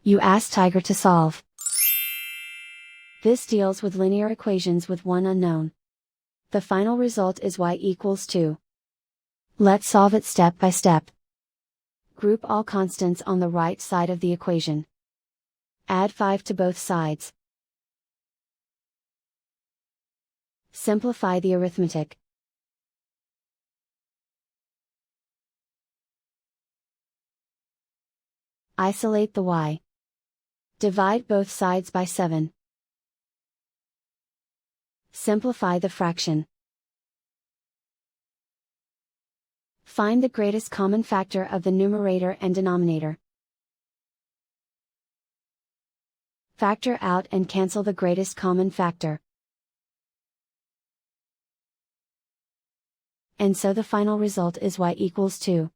You ask Tiger to solve. This deals with linear equations with one unknown. The final result is y equals 2. Let's solve it step by step. Group all constants on the right side of the equation. Add 5 to both sides. Simplify the arithmetic. Isolate the y. Divide both sides by 7. Simplify the fraction. Find the greatest common factor of the numerator and denominator. Factor out and cancel the greatest common factor. And so the final result is y equals 2.